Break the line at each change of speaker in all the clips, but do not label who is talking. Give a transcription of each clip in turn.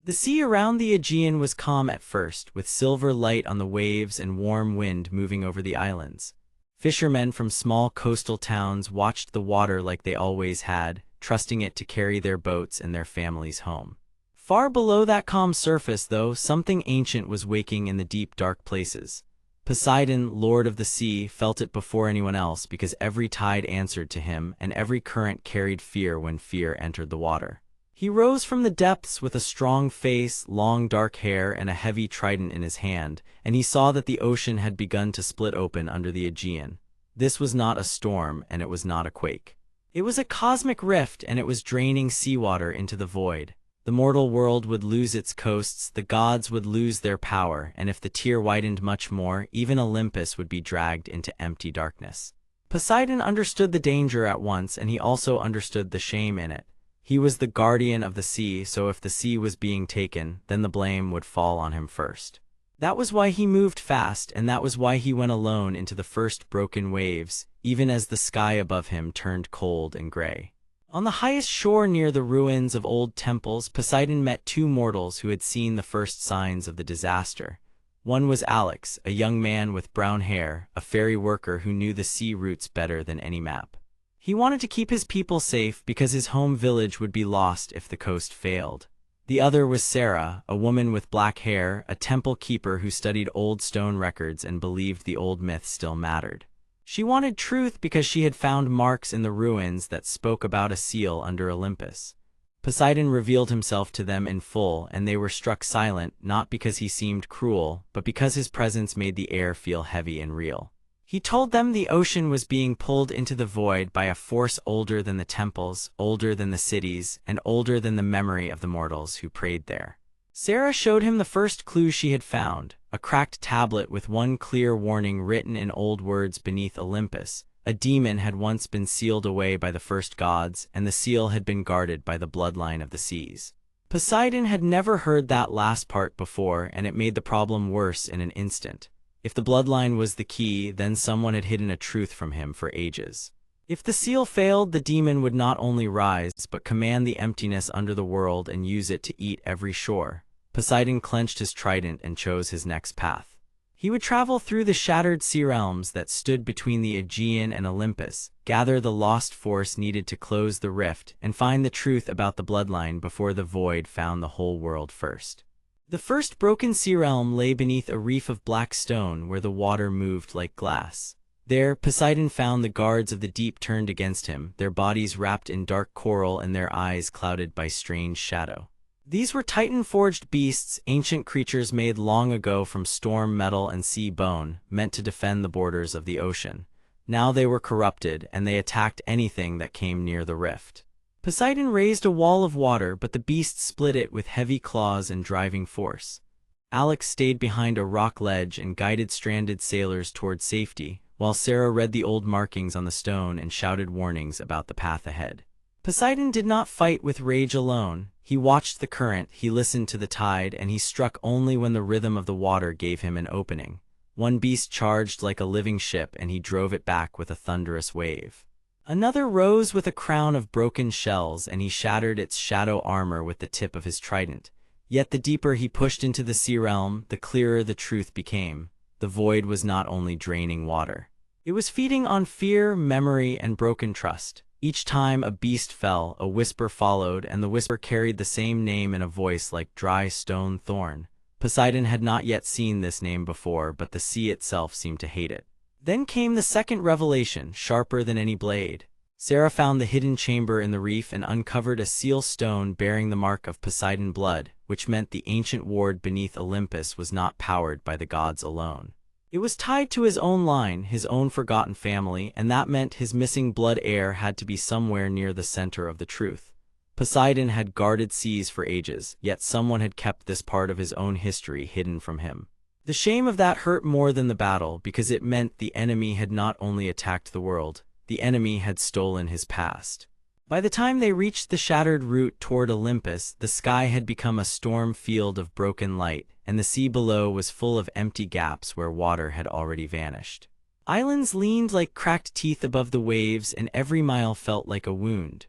The sea around the Aegean was calm at first, with silver light on the waves and warm wind moving over the islands. Fishermen from small coastal towns watched the water like they always had, trusting it to carry their boats and their families home. Far below that calm surface, though, something ancient was waking in the deep, dark places. Poseidon, lord of the sea, felt it before anyone else because every tide answered to him, and every current carried fear when fear entered the water. He rose from the depths with a strong face, long dark hair, and a heavy trident in his hand, and he saw that the ocean had begun to split open under the Aegean. This was not a storm, and it was not a quake. It was a cosmic rift, and it was draining seawater into the void. The mortal world would lose its coasts, the gods would lose their power, and if the tier widened much more, even Olympus would be dragged into empty darkness. Poseidon understood the danger at once, and he also understood the shame in it. He was the guardian of the sea, so if the sea was being taken, then the blame would fall on him first. That was why he moved fast, and that was why he went alone into the first broken waves, even as the sky above him turned cold and gray. On the highest shore near the ruins of old temples, Poseidon met two mortals who had seen the first signs of the disaster. One was Alex, a young man with brown hair, a ferry worker who knew the sea routes better than any map. He wanted to keep his people safe because his home village would be lost if the coast failed. The other was Sarah, a woman with black hair, a temple keeper who studied old stone records and believed the old myths still mattered. She wanted truth because she had found marks in the ruins that spoke about a seal under Olympus. Poseidon revealed himself to them in full, and they were struck silent, not because he seemed cruel, but because his presence made the air feel heavy and real. He told them the ocean was being pulled into the void by a force older than the temples, older than the cities, and older than the memory of the mortals who prayed there. Sarah showed him the first clue she had found, a cracked tablet with one clear warning written in old words beneath Olympus. A demon had once been sealed away by the first gods, and the seal had been guarded by the bloodline of the seas. Poseidon had never heard that last part before, and it made the problem worse in an instant. If the bloodline was the key, then someone had hidden a truth from him for ages. If the seal failed, the demon would not only rise, but command the emptiness under the world and use it to eat every shore. Poseidon clenched his trident and chose his next path. He would travel through the shattered sea realms that stood between the Aegean and Olympus, gather the lost force needed to close the rift, and find the truth about the bloodline before the void found the whole world first. The first broken sea realm lay beneath a reef of black stone where the water moved like glass. There, Poseidon found the guards of the deep turned against him, their bodies wrapped in dark coral and their eyes clouded by strange shadow. These were Titan-forged beasts, ancient creatures made long ago from storm metal and sea bone, meant to defend the borders of the ocean. Now they were corrupted, and they attacked anything that came near the rift. Poseidon raised a wall of water, but the beasts split it with heavy claws and driving force. Alex stayed behind a rock ledge and guided stranded sailors toward safety, while Sarah read the old markings on the stone and shouted warnings about the path ahead. Poseidon did not fight with rage alone. He watched the current, he listened to the tide, and he struck only when the rhythm of the water gave him an opening. One beast charged like a living ship, and he drove it back with a thunderous wave. Another rose with a crown of broken shells, and he shattered its shadow armor with the tip of his trident. Yet the deeper he pushed into the sea realm, the clearer the truth became. The void was not only draining water. It was feeding on fear, memory, and broken trust. Each time a beast fell, a whisper followed, and the whisper carried the same name in a voice like dry stone thorn. Poseidon had not yet seen this name before, but the sea itself seemed to hate it. Then came the second revelation, sharper than any blade. Sarah found the hidden chamber in the reef and uncovered a seal stone bearing the mark of Poseidon blood, which meant the ancient ward beneath Olympus was not powered by the gods alone. It was tied to his own line, his own forgotten family, and that meant his missing blood heir had to be somewhere near the center of the truth. Poseidon had guarded seas for ages, yet someone had kept this part of his own history hidden from him. The shame of that hurt more than the battle, because it meant the enemy had not only attacked the world, the enemy had stolen his past. By the time they reached the shattered route toward Olympus, the sky had become a storm field of broken light, and the sea below was full of empty gaps where water had already vanished. Islands leaned like cracked teeth above the waves, and every mile felt like a wound.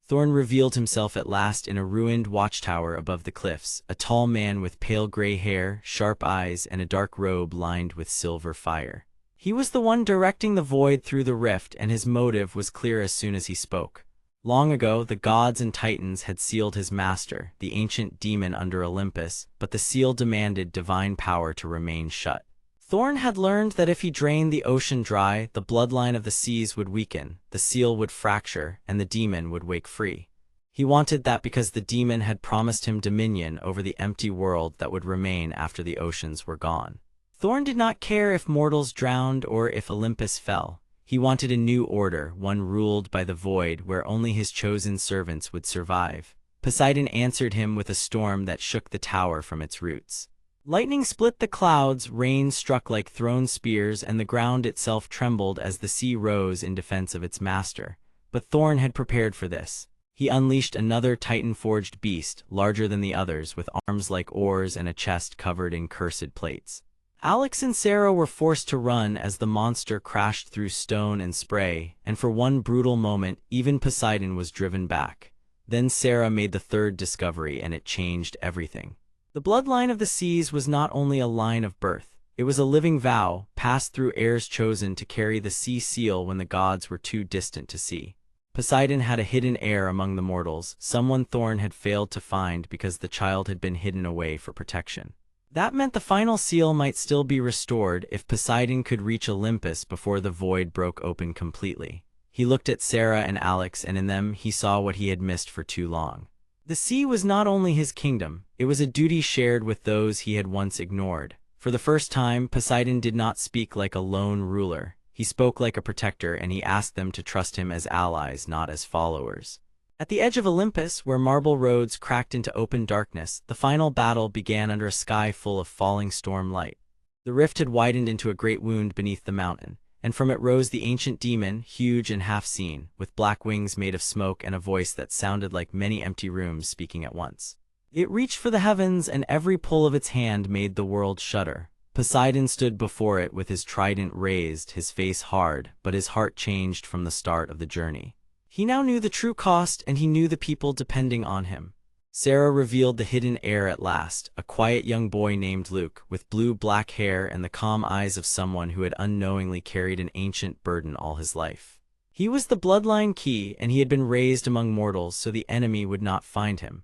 Thorn revealed himself at last in a ruined watchtower above the cliffs, a tall man with pale gray hair, sharp eyes, and a dark robe lined with silver fire. He was the one directing the void through the rift, and his motive was clear as soon as he spoke. Long ago, the gods and titans had sealed his master, the ancient demon under Olympus, but the seal demanded divine power to remain shut. Thorn had learned that if he drained the ocean dry, the bloodline of the seas would weaken, the seal would fracture, and the demon would wake free. He wanted that because the demon had promised him dominion over the empty world that would remain after the oceans were gone. Thorn did not care if mortals drowned or if Olympus fell. He wanted a new order, one ruled by the void, where only his chosen servants would survive. Poseidon answered him with a storm that shook the tower from its roots. Lightning split the clouds, rain struck like thrown spears, and the ground itself trembled as the sea rose in defense of its master. But Thorn had prepared for this. He unleashed another Titan-forged beast, larger than the others, with arms like oars and a chest covered in cursed plates. Alex and Sarah were forced to run as the monster crashed through stone and spray, and for one brutal moment, even Poseidon was driven back. Then Sarah made the third discovery, and it changed everything. The bloodline of the seas was not only a line of birth, it was a living vow, passed through heirs chosen to carry the sea seal when the gods were too distant to see. Poseidon had a hidden heir among the mortals, someone Thorn had failed to find because the child had been hidden away for protection. That meant the final seal might still be restored if Poseidon could reach Olympus before the void broke open completely. He looked at Sarah and Alex, and in them he saw what he had missed for too long. The sea was not only his kingdom, it was a duty shared with those he had once ignored. For the first time, Poseidon did not speak like a lone ruler. He spoke like a protector, and he asked them to trust him as allies, not as followers. At the edge of Olympus, where marble roads cracked into open darkness, the final battle began under a sky full of falling storm light. The rift had widened into a great wound beneath the mountain, and from it rose the ancient demon, huge and half-seen, with black wings made of smoke and a voice that sounded like many empty rooms speaking at once. It reached for the heavens, and every pull of its hand made the world shudder. Poseidon stood before it with his trident raised, his face hard, but his heart changed from the start of the journey. He now knew the true cost, and he knew the people depending on him. Sarah revealed the hidden heir at last, a quiet young boy named Luke, with blue-black hair and the calm eyes of someone who had unknowingly carried an ancient burden all his life. He was the bloodline key, and he had been raised among mortals so the enemy would not find him.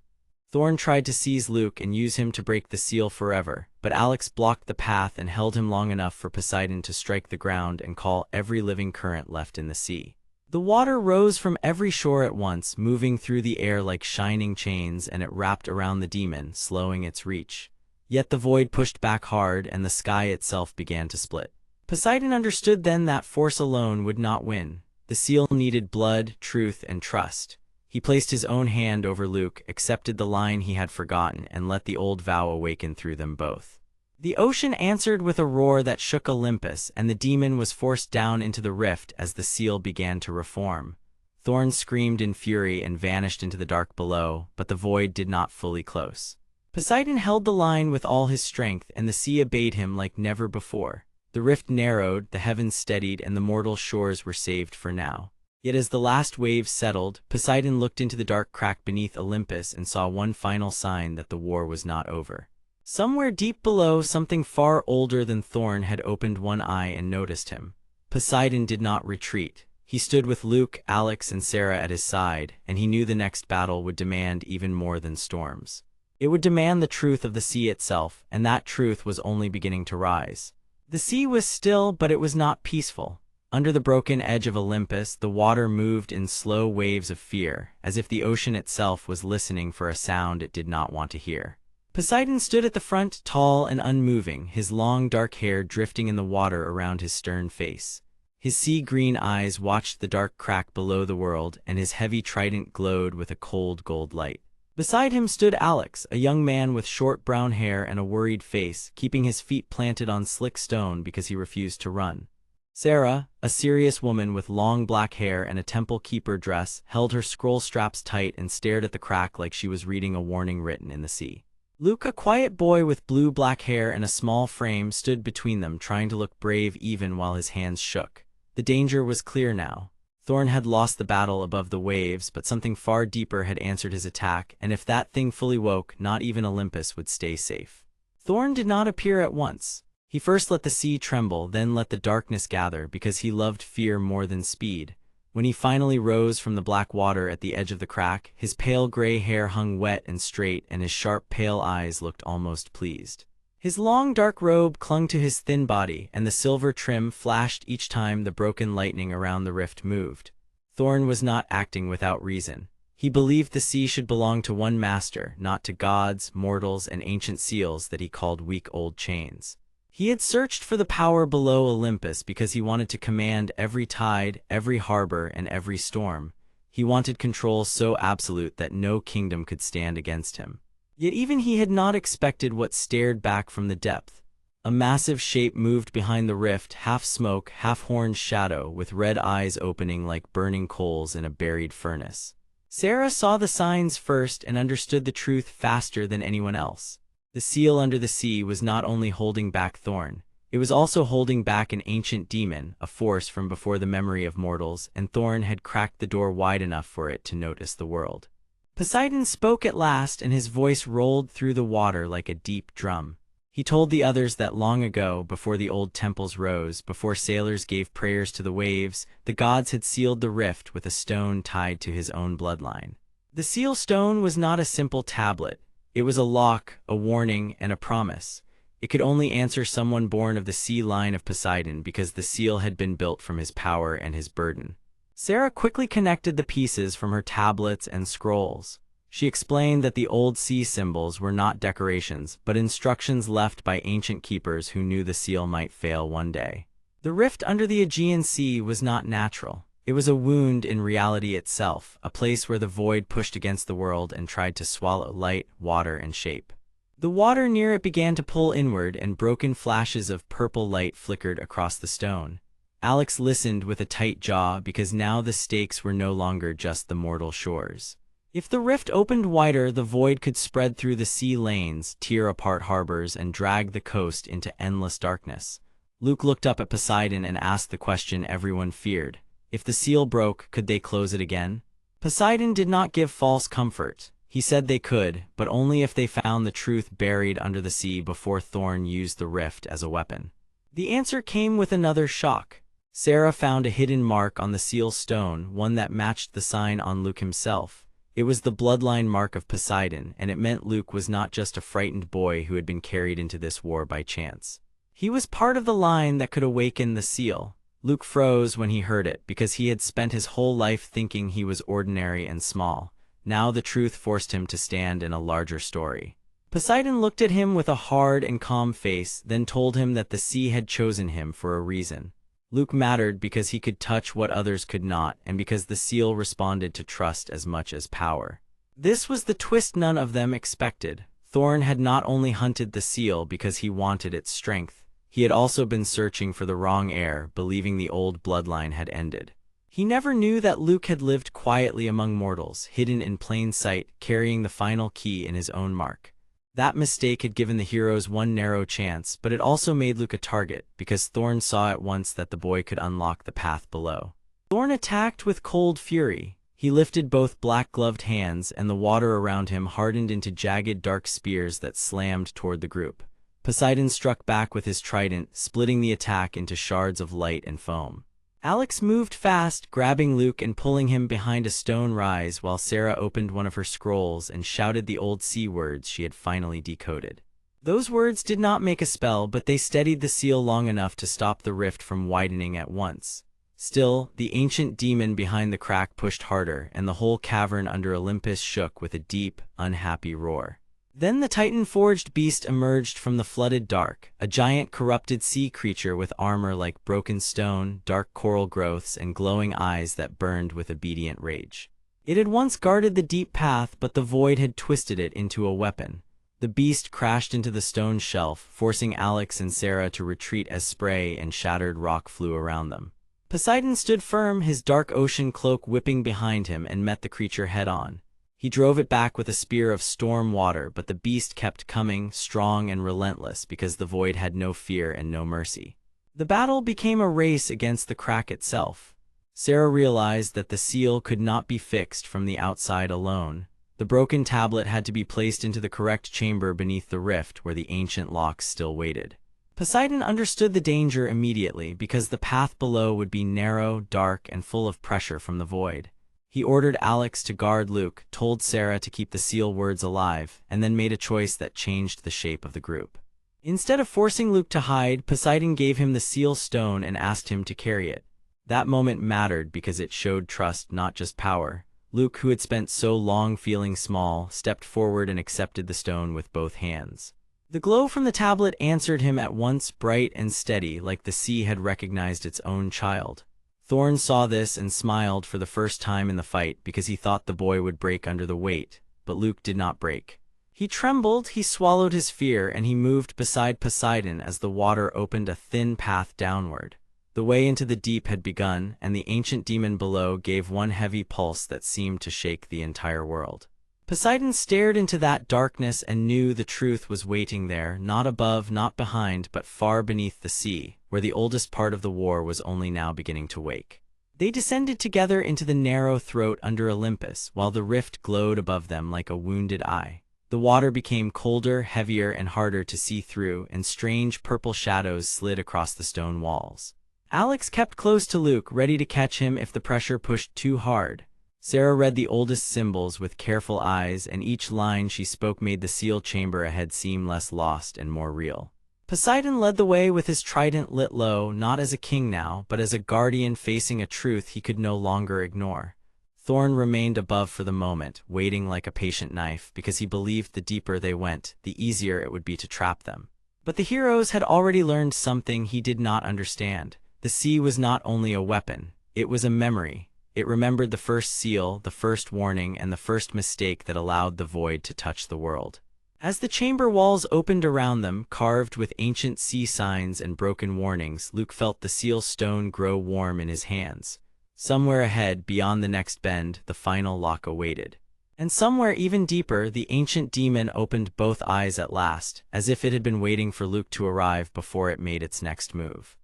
Thorn tried to seize Luke and use him to break the seal forever, but Alex blocked the path and held him long enough for Poseidon to strike the ground and call every living current left in the sea. The water rose from every shore at once, moving through the air like shining chains, and it wrapped around the demon, slowing its reach. Yet the void pushed back hard, and the sky itself began to split. Poseidon understood then that force alone would not win. The seal needed blood, truth, and trust. He placed his own hand over Luke, accepted the line he had forgotten, and let the old vow awaken through them both. The ocean answered with a roar that shook Olympus, and the demon was forced down into the rift as the seal began to reform. Thorn screamed in fury and vanished into the dark below, but the void did not fully close. Poseidon held the line with all his strength, and the sea obeyed him like never before. The rift narrowed, the heavens steadied, and the mortal shores were saved for now. Yet as the last waves settled, Poseidon looked into the dark crack beneath Olympus and saw one final sign that the war was not over. Somewhere deep below, something far older than Thorn had opened one eye and noticed him. Poseidon did not retreat. He stood with Luke, Alex, and Sarah at his side, and he knew the next battle would demand even more than storms. It would demand the truth of the sea itself, and that truth was only beginning to rise. The sea was still, but it was not peaceful. Under the broken edge of Olympus, the water moved in slow waves of fear, as if the ocean itself was listening for a sound it did not want to hear. Poseidon stood at the front, tall and unmoving, his long dark hair drifting in the water around his stern face. His sea-green eyes watched the dark crack below the world, and his heavy trident glowed with a cold gold light. Beside him stood Alex, a young man with short brown hair and a worried face, keeping his feet planted on slick stone because he refused to run. Sarah, a serious woman with long black hair and a temple keeper dress, held her scroll straps tight and stared at the crack like she was reading a warning written in the sea. Luke, a quiet boy with blue-black hair and a small frame, stood between them, trying to look brave even while his hands shook. The danger was clear now. Thorn had lost the battle above the waves, but something far deeper had answered his attack, and if that thing fully woke, not even Olympus would stay safe. Thorn did not appear at once. He first let the sea tremble, then let the darkness gather, because he loved fear more than speed. When he finally rose from the black water at the edge of the crack, his pale gray hair hung wet and straight, and his sharp pale eyes looked almost pleased. His long dark robe clung to his thin body, and the silver trim flashed each time the broken lightning around the rift moved. Thorn was not acting without reason. He believed the sea should belong to one master, not to gods, mortals, and ancient seals that he called weak old chains. He had searched for the power below Olympus because he wanted to command every tide, every harbor, and every storm. He wanted control so absolute that no kingdom could stand against him. Yet even he had not expected what stared back from the depth. A massive shape moved behind the rift, half smoke, half horned shadow, with red eyes opening like burning coals in a buried furnace. Sarah saw the signs first and understood the truth faster than anyone else. The seal under the sea was not only holding back Thorn, it was also holding back an ancient demon, a force from before the memory of mortals, and Thorn had cracked the door wide enough for it to notice the world. Poseidon spoke at last, and his voice rolled through the water like a deep drum. He told the others that long ago, before the old temples rose, before sailors gave prayers to the waves, the gods had sealed the rift with a stone tied to his own bloodline. The seal stone was not a simple tablet. It was a lock, a warning, and a promise. It could only answer someone born of the sea line of Poseidon because the seal had been built from his power and his burden. Sarah quickly connected the pieces from her tablets and scrolls. She explained that the old sea symbols were not decorations, but instructions left by ancient keepers who knew the seal might fail one day. The rift under the Aegean Sea was not natural. It was a wound in reality itself, a place where the void pushed against the world and tried to swallow light, water, and shape. The water near it began to pull inward, and broken flashes of purple light flickered across the stone. Alex listened with a tight jaw because now the stakes were no longer just the mortal shores. If the rift opened wider, the void could spread through the sea lanes, tear apart harbors, and drag the coast into endless darkness. Luke looked up at Poseidon and asked the question everyone feared. If the seal broke, could they close it again? Poseidon did not give false comfort. He said they could, but only if they found the truth buried under the sea before Thorn used the rift as a weapon. The answer came with another shock. Sarah found a hidden mark on the seal stone, one that matched the sign on Luke himself. It was the bloodline mark of Poseidon, and it meant Luke was not just a frightened boy who had been carried into this war by chance. He was part of the line that could awaken the seal. Luke froze when he heard it, because he had spent his whole life thinking he was ordinary and small. Now the truth forced him to stand in a larger story. Poseidon looked at him with a hard and calm face, then told him that the sea had chosen him for a reason. Luke mattered because he could touch what others could not, and because the seal responded to trust as much as power. This was the twist none of them expected. Thorn had not only hunted the seal because he wanted its strength. He had also been searching for the wrong heir, believing the old bloodline had ended. He never knew that Luke had lived quietly among mortals, hidden in plain sight, carrying the final key in his own mark. That mistake had given the heroes one narrow chance, but it also made Luke a target, because Thorn saw at once that the boy could unlock the path below. Thorn attacked with cold fury. He lifted both black-gloved hands, and the water around him hardened into jagged dark spears that slammed toward the group. Poseidon struck back with his trident, splitting the attack into shards of light and foam. Alex moved fast, grabbing Luke and pulling him behind a stone rise while Sarah opened one of her scrolls and shouted the old sea words she had finally decoded. Those words did not make a spell, but they steadied the seal long enough to stop the rift from widening at once. Still, the ancient demon behind the crack pushed harder, and the whole cavern under Olympus shook with a deep, unhappy roar. Then the Titan-forged beast emerged from the flooded dark, a giant corrupted sea creature with armor like broken stone, dark coral growths, and glowing eyes that burned with obedient rage. It had once guarded the deep path, but the void had twisted it into a weapon. The beast crashed into the stone shelf, forcing Alex and Sarah to retreat as spray and shattered rock flew around them. Poseidon stood firm, his dark ocean cloak whipping behind him, and met the creature head-on. He drove it back with a spear of storm water, but the beast kept coming, strong and relentless, because the void had no fear and no mercy. The battle became a race against the crack itself. Sarah realized that the seal could not be fixed from the outside alone. The broken tablet had to be placed into the correct chamber beneath the rift where the ancient locks still waited. Poseidon understood the danger immediately because the path below would be narrow, dark, and full of pressure from the void. He ordered Alex to guard Luke, told Sarah to keep the seal words alive, and then made a choice that changed the shape of the group. Instead of forcing Luke to hide, Poseidon gave him the seal stone and asked him to carry it. That moment mattered because it showed trust, not just power. Luke, who had spent so long feeling small, stepped forward and accepted the stone with both hands. The glow from the tablet answered him at once, bright and steady, like the sea had recognized its own child. Thorn saw this and smiled for the first time in the fight because he thought the boy would break under the weight, but Luke did not break. He trembled, he swallowed his fear, and he moved beside Poseidon as the water opened a thin path downward. The way into the deep had begun, and the ancient demon below gave one heavy pulse that seemed to shake the entire world. Poseidon stared into that darkness and knew the truth was waiting there, not above, not behind, but far beneath the sea, where the oldest part of the war was only now beginning to wake. They descended together into the narrow throat under Olympus, while the rift glowed above them like a wounded eye. The water became colder, heavier, and harder to see through, and strange purple shadows slid across the stone walls. Alex kept close to Luke, ready to catch him if the pressure pushed too hard. Sarah read the oldest symbols with careful eyes, and each line she spoke made the seal chamber ahead seem less lost and more real. Poseidon led the way with his trident lit low, not as a king now, but as a guardian facing a truth he could no longer ignore. Thorn remained above for the moment, waiting like a patient knife, because he believed the deeper they went, the easier it would be to trap them. But the heroes had already learned something he did not understand. The sea was not only a weapon, it was a memory. It remembered the first seal, the first warning, and the first mistake that allowed the void to touch the world. As the chamber walls opened around them, carved with ancient sea signs and broken warnings, Luke felt the seal stone grow warm in his hands. Somewhere ahead, beyond the next bend, the final lock awaited. And somewhere even deeper, the ancient demon opened both eyes at last, as if it had been waiting for Luke to arrive before it made its next move.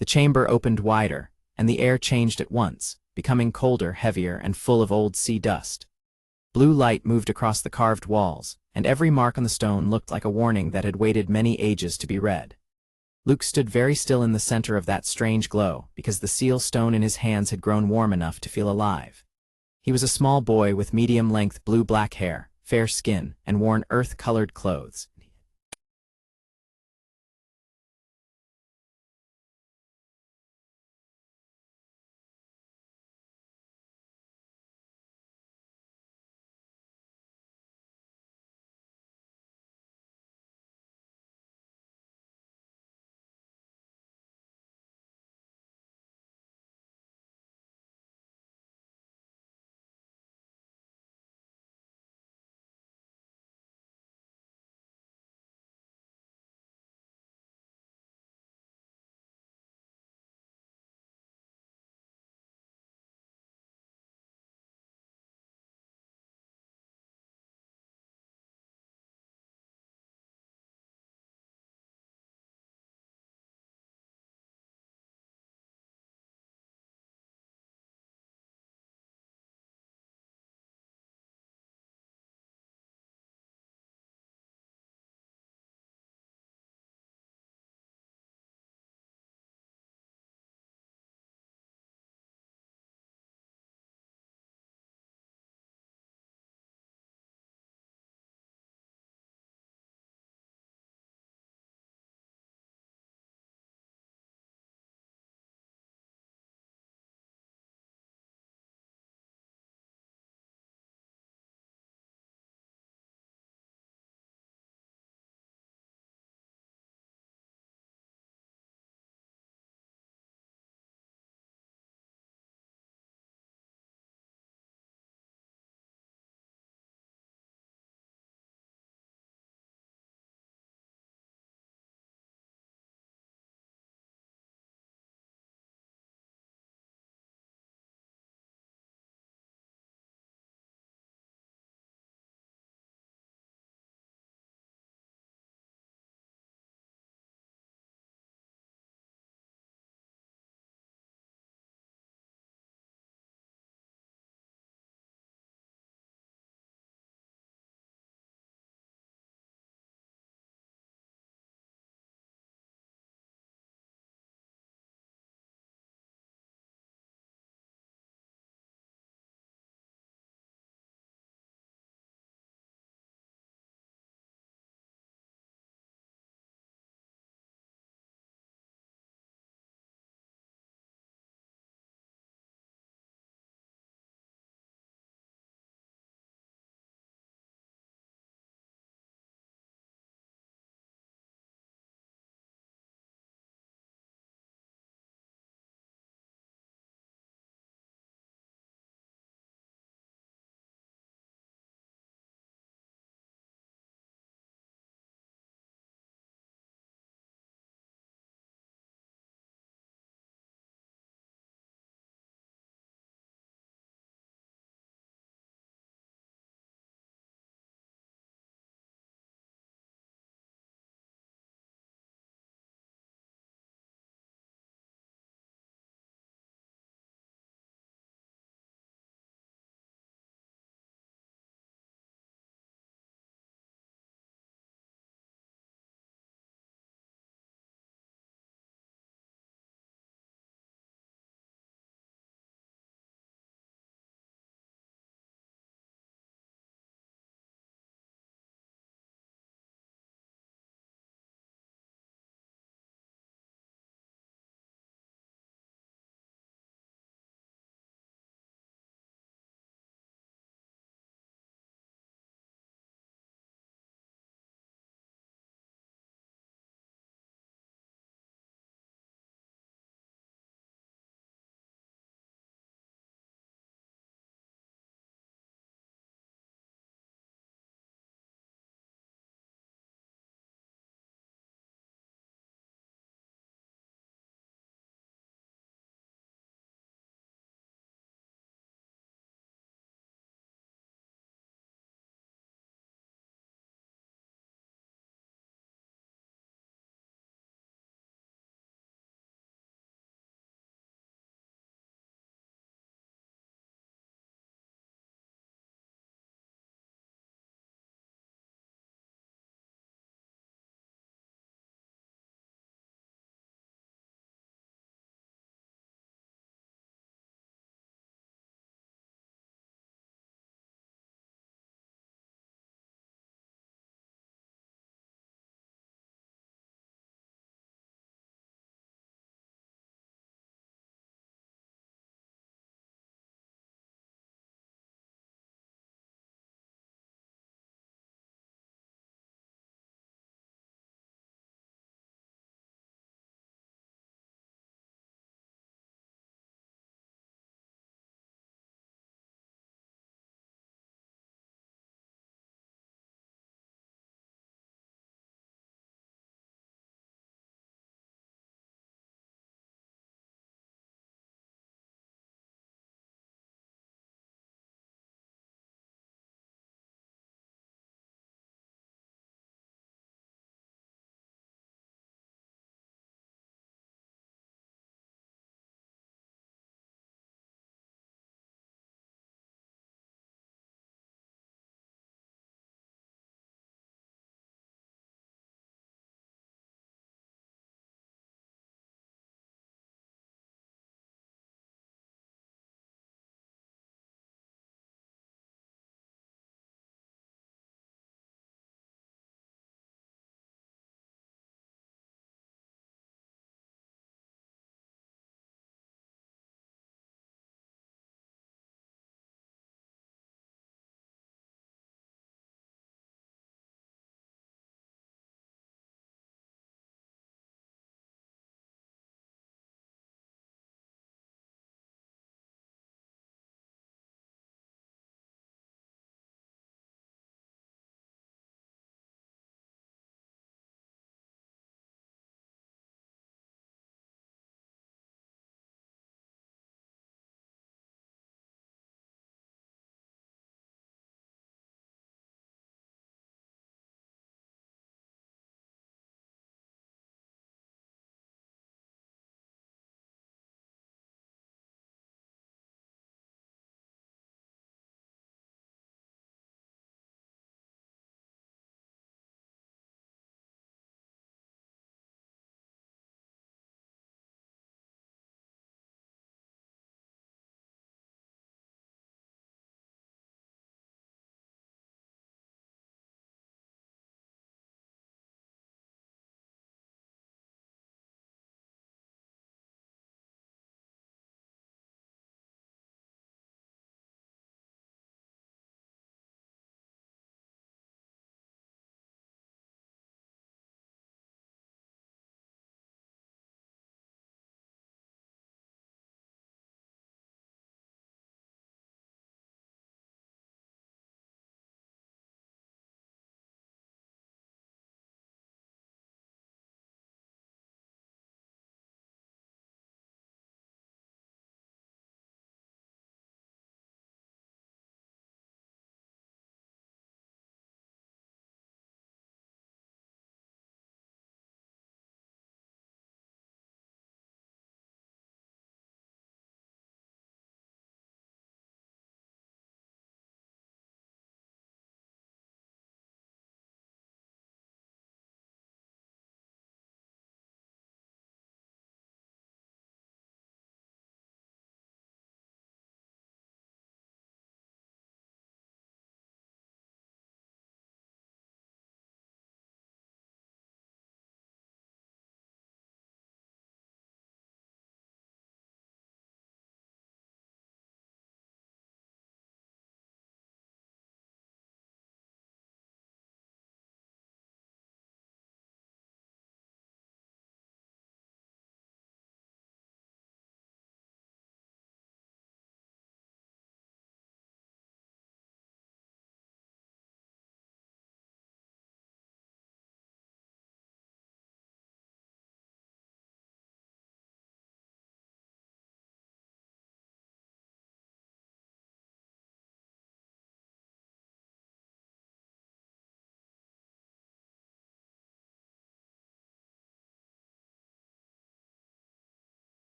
The chamber opened wider, and the air changed at once, becoming colder, heavier, and full of old sea dust. Blue light moved across the carved walls, and every mark on the stone looked like a warning that had waited many ages to be read. Luke stood very still in the center of that strange glow, because the seal stone in his hands had grown warm enough to feel alive. He was a small boy with medium-length blue-black hair, fair skin, and worn earth-colored clothes.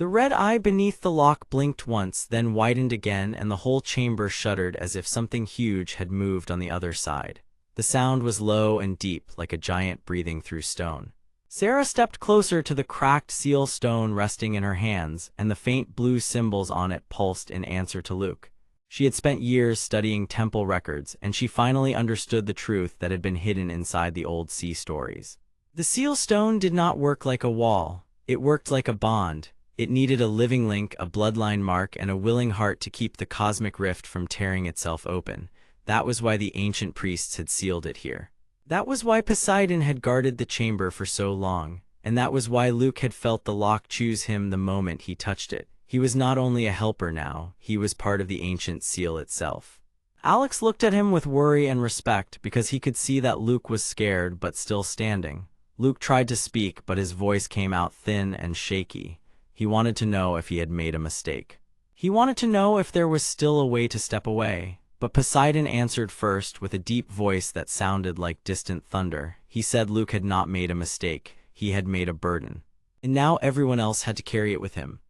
The red eye beneath the lock blinked once, then widened again, and the whole chamber shuddered as if something huge had moved on the other side. The sound was low and deep, like a giant breathing through stone. Sarah stepped closer to the cracked seal stone resting in her hands, and the faint blue symbols on it pulsed in answer to Luke. She had spent years studying temple records, and she finally understood the truth that had been hidden inside the old sea stories. The seal stone did not work like a wall. It worked like a bond. It needed a living link, a bloodline mark, and a willing heart to keep the cosmic rift from tearing itself open. That was why the ancient priests had sealed it here. That was why Poseidon had guarded the chamber for so long, and that was why Luke had felt the lock choose him the moment he touched it. He was not only a helper now, he was part of the ancient seal itself. Alex looked at him with worry and respect because he could see that Luke was scared but still standing. Luke tried to speak, but his voice came out thin and shaky. He wanted to know if he had made a mistake. He wanted to know if there was still a way to step away. But Poseidon answered first with a deep voice that sounded like distant thunder. He said Luke had not made a mistake, he had made a burden. And now everyone else had to carry it with him.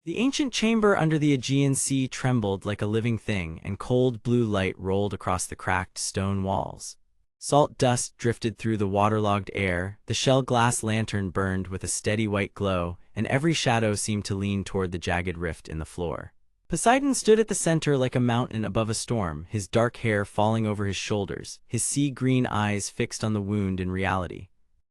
The ancient chamber under the Aegean Sea trembled like a living thing, and cold blue light rolled across the cracked stone walls. Salt dust drifted through the waterlogged air, the shell-glass lantern burned with a steady white glow, and every shadow seemed to lean toward the jagged rift in the floor. Poseidon stood at the center like a mountain above a storm, his dark hair falling over his shoulders, his sea-green eyes fixed on the wound in reality.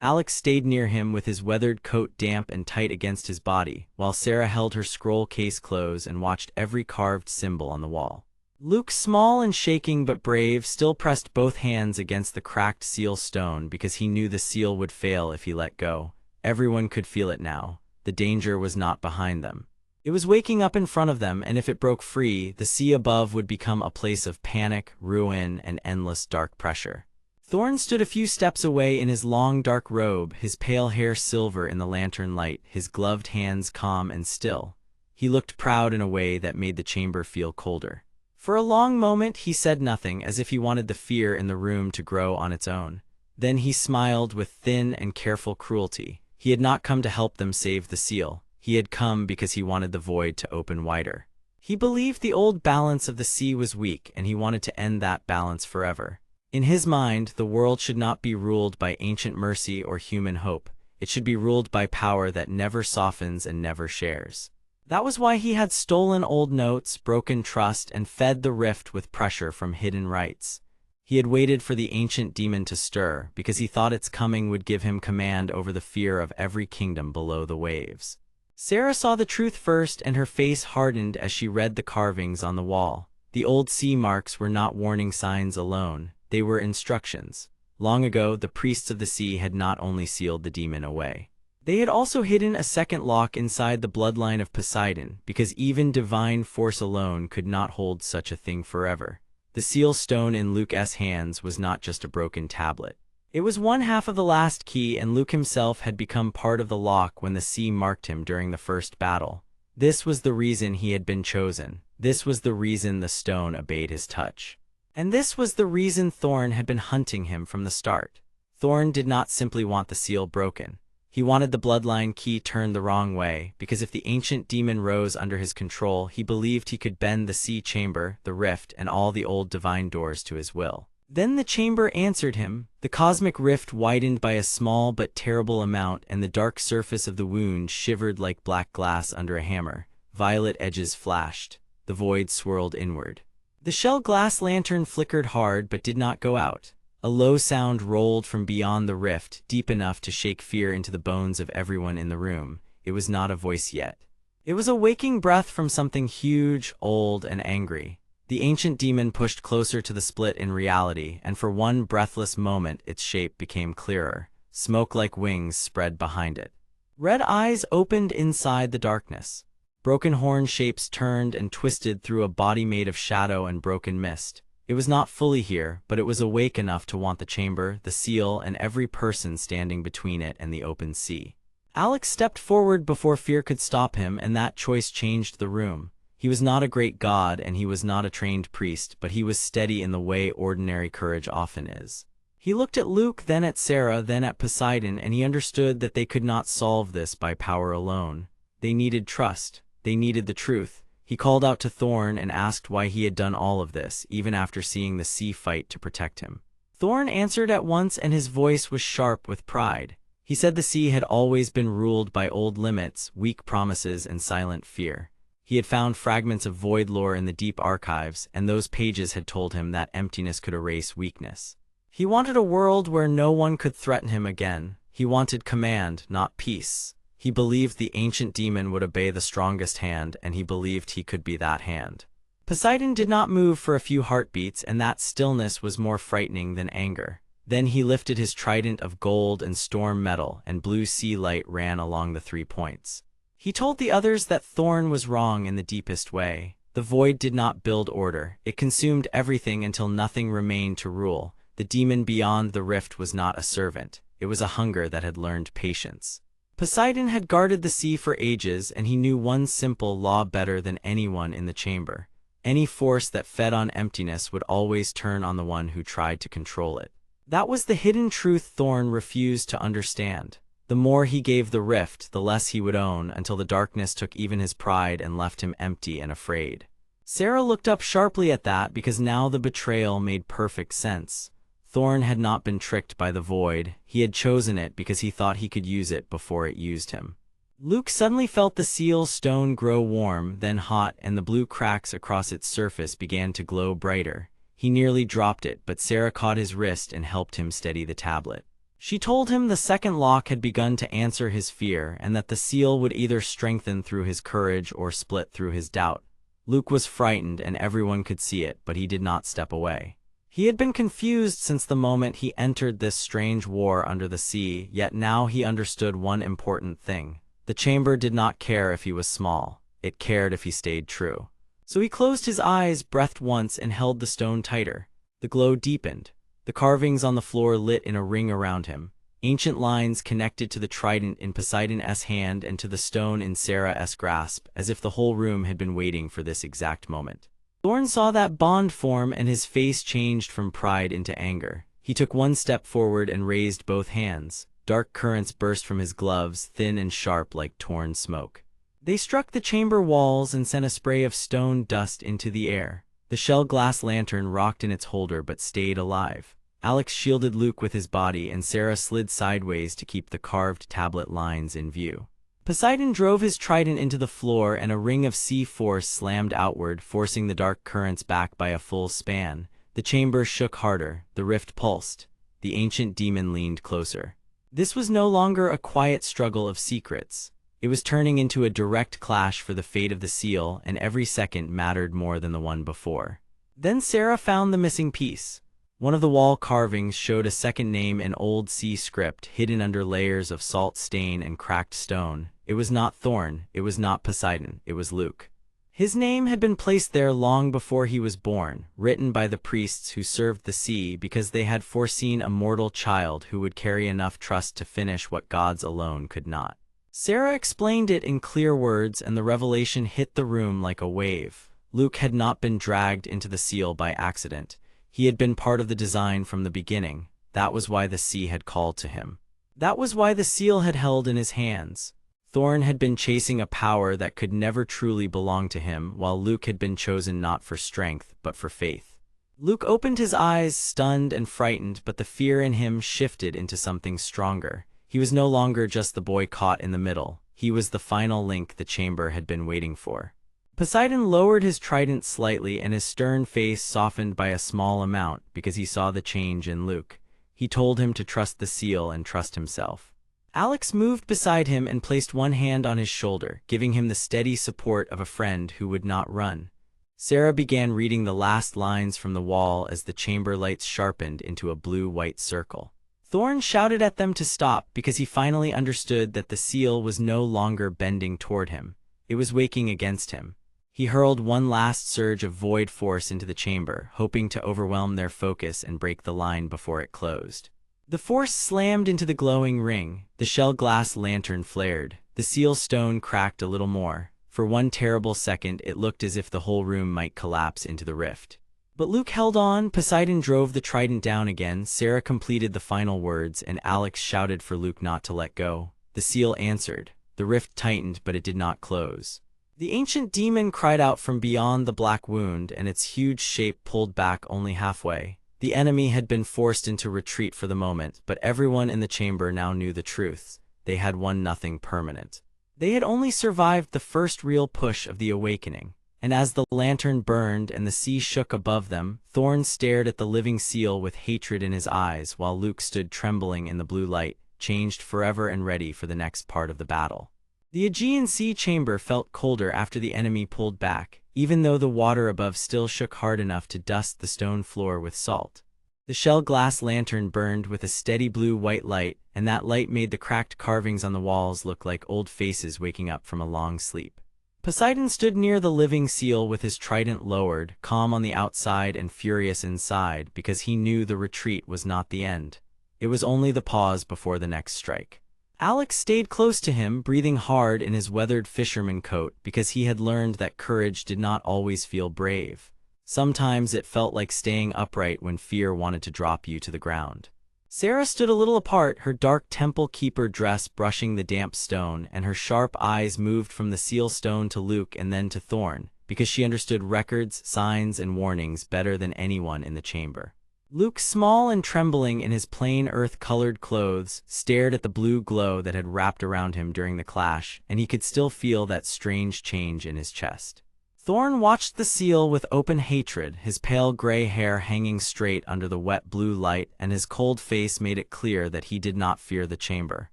Alex stayed near him with his weathered coat damp and tight against his body, while Sarah held her scroll case close and watched every carved symbol on the wall. Luke, small and shaking but brave, still pressed both hands against the cracked seal stone because he knew the seal would fail if he let go. Everyone could feel it now. The danger was not behind them. It was waking up in front of them, and if it broke free, the sea above would become a place of panic, ruin, and endless dark pressure. Thorn stood a few steps away in his long dark robe, his pale hair silver in the lantern light, his gloved hands calm and still. He looked proud in a way that made the chamber feel colder. For a long moment he said nothing, as if he wanted the fear in the room to grow on its own. Then he smiled with thin and careful cruelty. He had not come to help them save the seal. He had come because he wanted the void to open wider. He believed the old balance of the sea was weak, and he wanted to end that balance forever. In his mind, the world should not be ruled by ancient mercy or human hope. It should be ruled by power that never softens and never shares. That was why he had stolen old notes, broken trust, and fed the rift with pressure from hidden rights. He had waited for the ancient demon to stir, because he thought its coming would give him command over the fear of every kingdom below the waves. Sarah saw the truth first, and her face hardened as she read the carvings on the wall. The old sea marks were not warning signs alone. They were instructions. Long ago, the priests of the sea had not only sealed the demon away. They had also hidden a second lock inside the bloodline of Poseidon, because even divine force alone could not hold such a thing forever. The seal stone in Luke's hands was not just a broken tablet. It was one half of the last key, and Luke himself had become part of the lock when the sea marked him during the first battle. This was the reason he had been chosen. This was the reason the stone obeyed his touch. And this was the reason Thorn had been hunting him from the start. Thorn did not simply want the seal broken. He wanted the bloodline key turned the wrong way, because if the ancient demon rose under his control, he believed he could bend the sea chamber, the rift, and all the old divine doors to his will. Then the chamber answered him. The cosmic rift widened by a small but terrible amount, and the dark surface of the wound shivered like black glass under a hammer. Violet edges flashed. The void swirled inward. The shell-glass lantern flickered hard but did not go out. A low sound rolled from beyond the rift, deep enough to shake fear into the bones of everyone in the room. It was not a voice yet. It was a waking breath from something huge, old, and angry. The ancient demon pushed closer to the split in reality, and for one breathless moment its shape became clearer. Smoke like wings spread behind it. Red eyes opened inside the darkness. Broken horn shapes turned and twisted through a body made of shadow and broken mist. It was not fully here, but it was awake enough to want the chamber, the seal, and every person standing between it and the open sea. Alex stepped forward before fear could stop him, and that choice changed the room. He was not a great god, and he was not a trained priest, but he was steady in the way ordinary courage often is. He looked at Luke, then at Sarah, then at Poseidon, and he understood that they could not solve this by power alone. They needed trust. They needed the truth. He called out to Thorn and asked why he had done all of this, even after seeing the sea fight to protect him. Thorn answered at once, and his voice was sharp with pride. He said the sea had always been ruled by old limits, weak promises, and silent fear. He had found fragments of void lore in the deep archives, and those pages had told him that emptiness could erase weakness. He wanted a world where no one could threaten him again. He wanted command, not peace. He believed the ancient demon would obey the strongest hand, and he believed he could be that hand. Poseidon did not move for a few heartbeats, and that stillness was more frightening than anger. Then he lifted his trident of gold and storm metal, and blue sea light ran along the 3 points. He told the others that Thorn was wrong in the deepest way. The void did not build order. It consumed everything until nothing remained to rule. The demon beyond the rift was not a servant. It was a hunger that had learned patience. Poseidon had guarded the sea for ages, and he knew one simple law better than anyone in the chamber. Any force that fed on emptiness would always turn on the one who tried to control it. That was the hidden truth Thorn refused to understand. The more he gave the rift, the less he would own, until the darkness took even his pride and left him empty and afraid. Sarah looked up sharply at that, because now the betrayal made perfect sense. Thorn had not been tricked by the void. He had chosen it because he thought he could use it before it used him. Luke suddenly felt the seal stone grow warm, then hot, and the blue cracks across its surface began to glow brighter. He nearly dropped it, but Sarah caught his wrist and helped him steady the tablet. She told him the second lock had begun to answer his fear, and that the seal would either strengthen through his courage or split through his doubt. Luke was frightened, and everyone could see it, but he did not step away. He had been confused since the moment he entered this strange war under the sea, yet now he understood one important thing. The chamber did not care if he was small. It cared if he stayed true. So he closed his eyes, breathed once, and held the stone tighter. The glow deepened. The carvings on the floor lit in a ring around him. Ancient lines connected to the trident in Poseidon's hand and to the stone in Sarah's grasp, as if the whole room had been waiting for this exact moment. Thorn saw that bond form, and his face changed from pride into anger. He took one step forward and raised both hands. Dark currents burst from his gloves, thin and sharp like torn smoke. They struck the chamber walls and sent a spray of stone dust into the air. The shell glass lantern rocked in its holder but stayed alive. Alex shielded Luke with his body, and Sarah slid sideways to keep the carved tablet lines in view. Poseidon drove his trident into the floor, and a ring of sea force slammed outward, forcing the dark currents back by a full span. The chamber shook harder. The rift pulsed. The ancient demon leaned closer. This was no longer a quiet struggle of secrets. It was turning into a direct clash for the fate of the seal, and every second mattered more than the one before. Then Sarah found the missing piece. One of the wall carvings showed a second name in old sea script, hidden under layers of salt stain and cracked stone. It was not Thorn, it was not Poseidon, it was Luke. His name had been placed there long before he was born, written by the priests who served the sea because they had foreseen a mortal child who would carry enough trust to finish what gods alone could not. Sarah explained it in clear words, and the revelation hit the room like a wave. Luke had not been dragged into the seal by accident. He had been part of the design from the beginning. That was why the sea had called to him. That was why the seal had held in his hands. Thorn had been chasing a power that could never truly belong to him, while Luke had been chosen not for strength, but for faith. Luke opened his eyes, stunned and frightened, but the fear in him shifted into something stronger. He was no longer just the boy caught in the middle. He was the final link the chamber had been waiting for. Poseidon lowered his trident slightly, and his stern face softened by a small amount because he saw the change in Luke. He told him to trust the seal and trust himself. Alex moved beside him and placed one hand on his shoulder, giving him the steady support of a friend who would not run. Sarah began reading the last lines from the wall as the chamber lights sharpened into a blue-white circle. Thorn shouted at them to stop because he finally understood that the seal was no longer bending toward him. It was waking against him. He hurled one last surge of void force into the chamber, hoping to overwhelm their focus and break the line before it closed. The force slammed into the glowing ring. The shell glass lantern flared. The seal stone cracked a little more. For one terrible second, it looked as if the whole room might collapse into the rift. But Luke held on. Poseidon drove the trident down again. Sarah completed the final words, and Alex shouted for Luke not to let go. The seal answered. The rift tightened, but it did not close. The ancient demon cried out from beyond the black wound, and its huge shape pulled back only halfway. The enemy had been forced into retreat for the moment, but everyone in the chamber now knew the truth. They had won nothing permanent. They had only survived the first real push of the awakening. And as the lantern burned and the sea shook above them, Thorn stared at the living seal with hatred in his eyes, while Luke stood trembling in the blue light, changed forever and ready for the next part of the battle. The Aegean sea chamber felt colder after the enemy pulled back, even though the water above still shook hard enough to dust the stone floor with salt. The shell glass lantern burned with a steady blue-white light, and that light made the cracked carvings on the walls look like old faces waking up from a long sleep. Poseidon stood near the living seal with his trident lowered, calm on the outside and furious inside, because he knew the retreat was not the end. It was only the pause before the next strike. Alex stayed close to him, breathing hard in his weathered fisherman coat, because he had learned that courage did not always feel brave. Sometimes it felt like staying upright when fear wanted to drop you to the ground. Sarah stood a little apart, her dark temple keeper dress brushing the damp stone, and her sharp eyes moved from the seal stone to Luke and then to Thorn, because she understood records, signs, and warnings better than anyone in the chamber. Luke, small and trembling in his plain earth-colored clothes, stared at the blue glow that had wrapped around him during the clash, and he could still feel that strange change in his chest. Thorn watched the seal with open hatred, his pale gray hair hanging straight under the wet blue light, and his cold face made it clear that he did not fear the chamber.